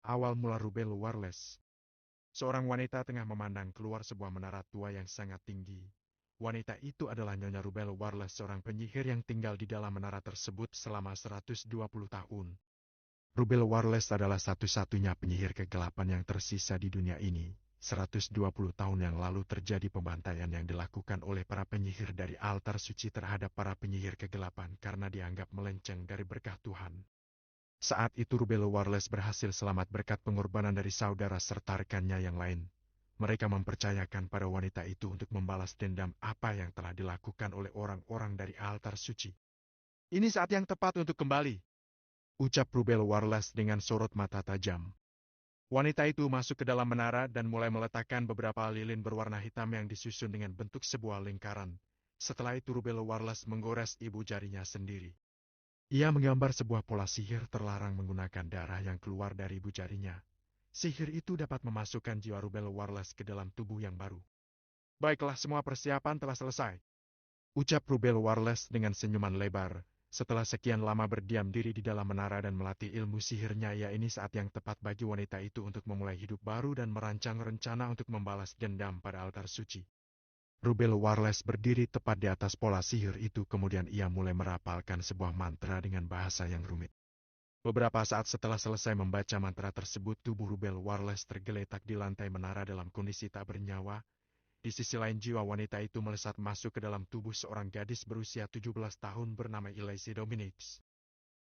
Awal mula Rubel Warles. Seorang wanita tengah memandang keluar sebuah menara tua yang sangat tinggi. Wanita itu adalah Nyonya Rubel Warles, seorang penyihir yang tinggal di dalam menara tersebut selama 120 tahun. Rubel Warles adalah satu-satunya penyihir kegelapan yang tersisa di dunia ini. 120 tahun yang lalu terjadi pembantaian yang dilakukan oleh para penyihir dari altar suci terhadap para penyihir kegelapan karena dianggap melenceng dari berkah Tuhan. Saat itu Rubel Warles berhasil selamat berkat pengorbanan dari saudara serta rekannya yang lain. Mereka mempercayakan pada wanita itu untuk membalas dendam apa yang telah dilakukan oleh orang-orang dari altar suci. Ini saat yang tepat untuk kembali, ucap Rubel Warles dengan sorot mata tajam. Wanita itu masuk ke dalam menara dan mulai meletakkan beberapa lilin berwarna hitam yang disusun dengan bentuk sebuah lingkaran. Setelah itu Rubel Warles menggores ibu jarinya sendiri. Ia menggambar sebuah pola sihir terlarang menggunakan darah yang keluar dari ibu jarinya. Sihir itu dapat memasukkan jiwa Rubel Warles ke dalam tubuh yang baru. Baiklah, semua persiapan telah selesai, ucap Rubel Warles dengan senyuman lebar. Setelah sekian lama berdiam diri di dalam menara dan melatih ilmu sihirnya, ya ini saat yang tepat bagi wanita itu untuk memulai hidup baru dan merancang rencana untuk membalas dendam pada altar suci. Rubel Warles berdiri tepat di atas pola sihir itu, kemudian ia mulai merapalkan sebuah mantra dengan bahasa yang rumit. Beberapa saat setelah selesai membaca mantra tersebut, tubuh Rubel Warles tergeletak di lantai menara dalam kondisi tak bernyawa. Di sisi lain, jiwa wanita itu melesat masuk ke dalam tubuh seorang gadis berusia 17 tahun bernama Elise Dominics.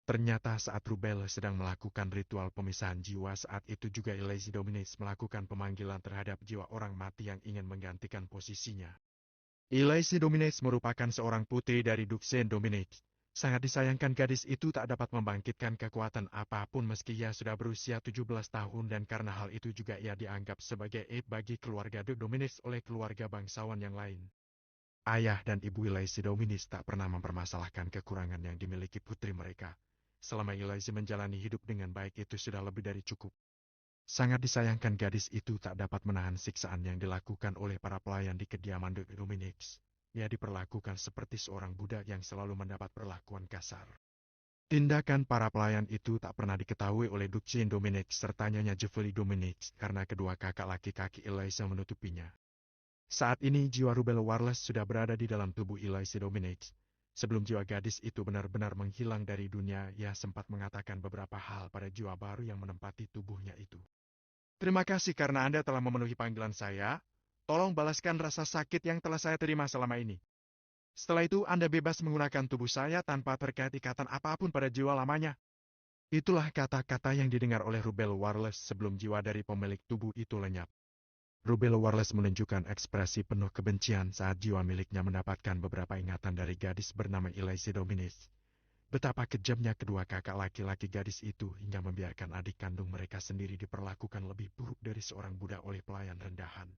Ternyata saat Rubel sedang melakukan ritual pemisahan jiwa, saat itu juga Elise Dominics melakukan pemanggilan terhadap jiwa orang mati yang ingin menggantikan posisinya. Elise Dominics merupakan seorang putri dari Duxen Dominics. Sangat disayangkan gadis itu tak dapat membangkitkan kekuatan apapun meski ia sudah berusia 17 tahun, dan karena hal itu juga ia dianggap sebagai aib bagi keluarga Dominics oleh keluarga bangsawan yang lain. Ayah dan ibu Elise Dominics tak pernah mempermasalahkan kekurangan yang dimiliki putri mereka. Selama Elise menjalani hidup dengan baik, itu sudah lebih dari cukup. Sangat disayangkan gadis itu tak dapat menahan siksaan yang dilakukan oleh para pelayan di kediaman Dominics. Ia diperlakukan seperti seorang budak yang selalu mendapat perlakuan kasar. Tindakan para pelayan itu tak pernah diketahui oleh Duchin Dominics serta Nyonya Jevely Dominics karena kedua kakak laki-kaki Elise menutupinya. Saat ini jiwa Rubel Warles sudah berada di dalam tubuh Elise Dominics. Sebelum jiwa gadis itu benar-benar menghilang dari dunia, ia sempat mengatakan beberapa hal pada jiwa baru yang menempati tubuhnya itu. Terima kasih karena Anda telah memenuhi panggilan saya. Tolong balaskan rasa sakit yang telah saya terima selama ini. Setelah itu Anda bebas menggunakan tubuh saya tanpa terkait ikatan apapun pada jiwa lamanya. Itulah kata-kata yang didengar oleh Rubel Warles sebelum jiwa dari pemilik tubuh itu lenyap. Rubel Warles menunjukkan ekspresi penuh kebencian saat jiwa miliknya mendapatkan beberapa ingatan dari gadis bernama Elise Dominics. Betapa kejamnya kedua kakak laki-laki gadis itu hingga membiarkan adik kandung mereka sendiri diperlakukan lebih buruk dari seorang budak oleh pelayan rendahan.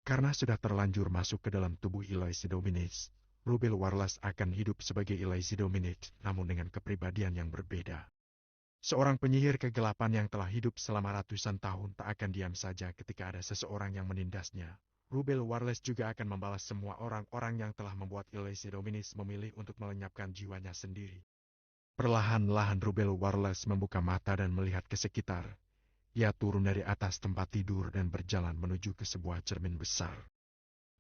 Karena sudah terlanjur masuk ke dalam tubuh Elise Dominics, Rubel Warles akan hidup sebagai Elise Dominics, namun dengan kepribadian yang berbeda. Seorang penyihir kegelapan yang telah hidup selama ratusan tahun tak akan diam saja ketika ada seseorang yang menindasnya. Rubel Warles juga akan membalas semua orang-orang yang telah membuat Elise Dominics memilih untuk melenyapkan jiwanya sendiri. Perlahan-lahan Rubel Warles membuka mata dan melihat ke sekitar. Ia turun dari atas tempat tidur dan berjalan menuju ke sebuah cermin besar.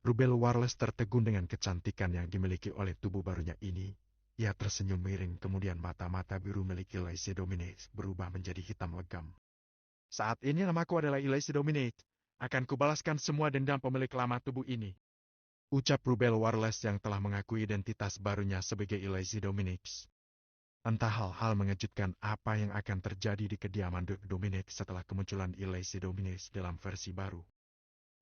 Rubel Warles tertegun dengan kecantikan yang dimiliki oleh tubuh barunya ini. Ia tersenyum miring, kemudian mata-mata biru milik Elise Dominics berubah menjadi hitam legam. Saat ini namaku adalah Elise Dominics. Akan kubalaskan semua dendam pemilik lama tubuh ini, ucap Rubel Warles yang telah mengakui identitas barunya sebagai Elise Dominics. Entah hal-hal mengejutkan apa yang akan terjadi di kediaman Dominics setelah kemunculan Elise Dominics dalam versi baru.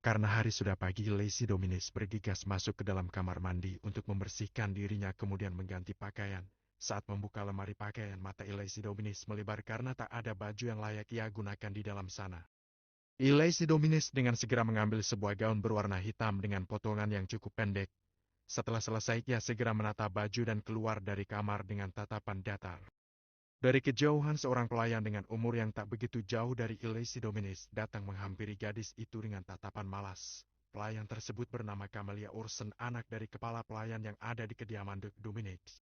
Karena hari sudah pagi, Elise Dominics bergegas masuk ke dalam kamar mandi untuk membersihkan dirinya kemudian mengganti pakaian. Saat membuka lemari pakaian, mata Elise Dominics melebar karena tak ada baju yang layak ia gunakan di dalam sana. Elise Dominics dengan segera mengambil sebuah gaun berwarna hitam dengan potongan yang cukup pendek. Setelah selesai, ia segera menata baju dan keluar dari kamar dengan tatapan datar. Dari kejauhan, seorang pelayan dengan umur yang tak begitu jauh dari Elise Dominics datang menghampiri gadis itu dengan tatapan malas. Pelayan tersebut bernama Camelia Ursen, anak dari kepala pelayan yang ada di kediaman Dominics.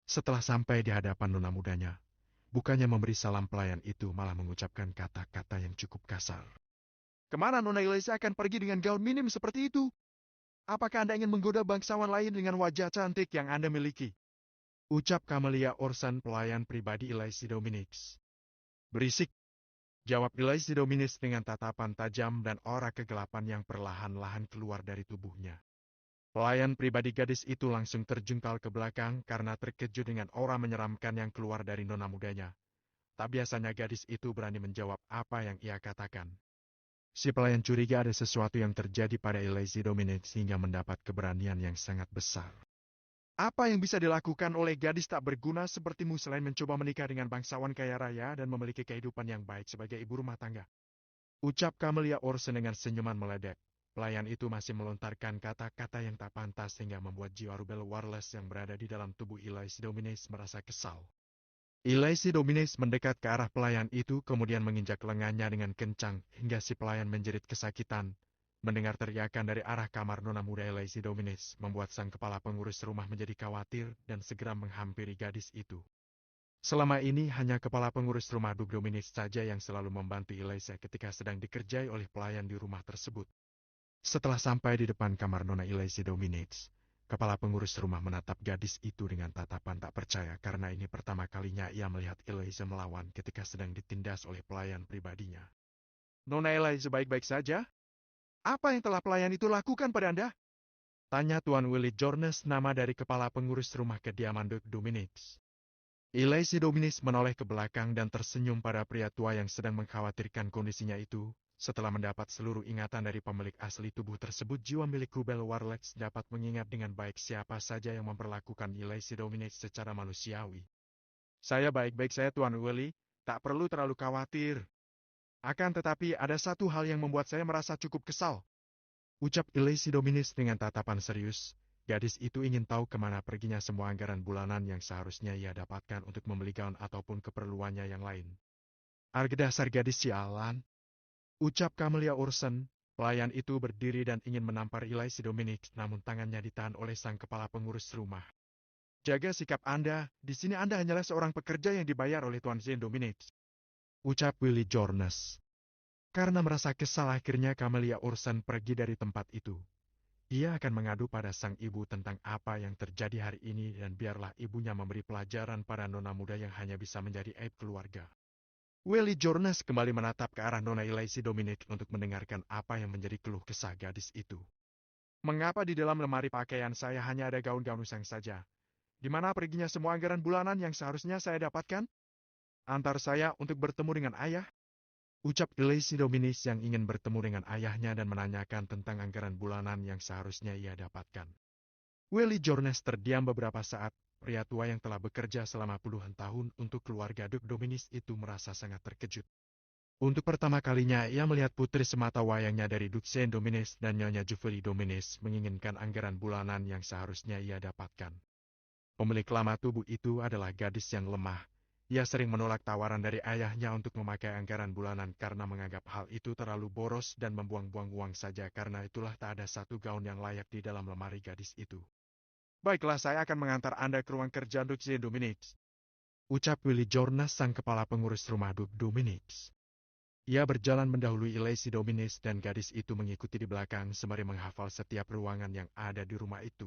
Setelah sampai di hadapan nona mudanya, Bukannya memberi salam, pelayan itu malah mengucapkan kata-kata yang cukup kasar. Kemana Nona Elisa akan pergi dengan gaun minim seperti itu? Apakah Anda ingin menggoda bangsawan lain dengan wajah cantik yang Anda miliki? Ucap Camelia Orson, pelayan pribadi Elise Dominix. Berisik, jawab Elise Dominix dengan tatapan tajam dan aura kegelapan yang perlahan-lahan keluar dari tubuhnya. Pelayan pribadi gadis itu langsung terjungkal ke belakang karena terkejut dengan aura menyeramkan yang keluar dari nona mudanya. Tak biasanya gadis itu berani menjawab apa yang ia katakan. Si pelayan curiga ada sesuatu yang terjadi pada Elise Dominix hingga mendapat keberanian yang sangat besar. Apa yang bisa dilakukan oleh gadis tak berguna sepertimu selain mencoba menikah dengan bangsawan kaya raya dan memiliki kehidupan yang baik sebagai ibu rumah tangga? Ucap Camelia Orson dengan senyuman meledek. Pelayan itu masih melontarkan kata-kata yang tak pantas sehingga membuat jiwa Rubel Warles yang berada di dalam tubuh Elise Dominix merasa kesal. Elise Dominix mendekat ke arah pelayan itu kemudian menginjak lengannya dengan kencang hingga si pelayan menjerit kesakitan. Mendengar teriakan dari arah kamar nona muda Elise Dominix membuat sang kepala pengurus rumah menjadi khawatir dan segera menghampiri gadis itu. Selama ini hanya kepala pengurus rumah Duk Dominix saja yang selalu membantu Elise ketika sedang dikerjai oleh pelayan di rumah tersebut. Setelah sampai di depan kamar nona Elise Dominix, kepala pengurus rumah menatap gadis itu dengan tatapan tak percaya karena ini pertama kalinya ia melihat Elise melawan ketika sedang ditindas oleh pelayan pribadinya. Nona Elise baik-baik saja? Apa yang telah pelayan itu lakukan pada Anda? Tanya Tuan Willie Jones, nama dari kepala pengurus rumah kediaman Duk Dominix. Elise Dominix menoleh ke belakang dan tersenyum pada pria tua yang sedang mengkhawatirkan kondisinya itu. Setelah mendapat seluruh ingatan dari pemilik asli tubuh tersebut, jiwa milik Rubel Warlex dapat mengingat dengan baik siapa saja yang memperlakukan Elise Dominix secara manusiawi. Saya baik-baik saya Tuan Willie, tak perlu terlalu khawatir. Akan tetapi ada satu hal yang membuat saya merasa cukup kesal. Ucap Elise Dominix dengan tatapan serius. Gadis itu ingin tahu kemana perginya semua anggaran bulanan yang seharusnya ia dapatkan untuk membeli gaun ataupun keperluannya yang lain. Arga dasar gadis sialan. Ucap Camelia Orson, pelayan itu berdiri dan ingin menampar Elise Dominix, namun tangannya ditahan oleh sang kepala pengurus rumah. Jaga sikap Anda, di sini Anda hanyalah seorang pekerja yang dibayar oleh Tuan Zane Dominix. Ucap Willie Jones. Karena merasa kesal akhirnya Camelia Orson pergi dari tempat itu. Ia akan mengadu pada sang ibu tentang apa yang terjadi hari ini dan biarlah ibunya memberi pelajaran pada nona muda yang hanya bisa menjadi aib keluarga. Willie Jones kembali menatap ke arah nona Elise Dominix untuk mendengarkan apa yang menjadi keluh kesah gadis itu. Mengapa di dalam lemari pakaian saya hanya ada gaun-gaun usang saja? Di mana perginya semua anggaran bulanan yang seharusnya saya dapatkan? Antar saya untuk bertemu dengan ayah. Ucap Elise Dominix yang ingin bertemu dengan ayahnya dan menanyakan tentang anggaran bulanan yang seharusnya ia dapatkan. Willie Jones terdiam beberapa saat. Pria tua yang telah bekerja selama puluhan tahun untuk keluarga Duk Dominix itu merasa sangat terkejut. Untuk pertama kalinya ia melihat putri semata wayangnya dari Duk Zane Dominix dan Nyonya Juvelie Dominix menginginkan anggaran bulanan yang seharusnya ia dapatkan. Pemilik lama tubuh itu adalah gadis yang lemah. Ia sering menolak tawaran dari ayahnya untuk memakai anggaran bulanan karena menganggap hal itu terlalu boros dan membuang-buang uang saja karena itulah tak ada satu gaun yang layak di dalam lemari gadis itu. Baiklah, saya akan mengantar Anda ke ruang kerja Duk Zane Dominix. Ucap Willie Jones, sang kepala pengurus rumah Duk Dominix. Ia berjalan mendahului Elise Dominix dan gadis itu mengikuti di belakang sembari menghafal setiap ruangan yang ada di rumah itu.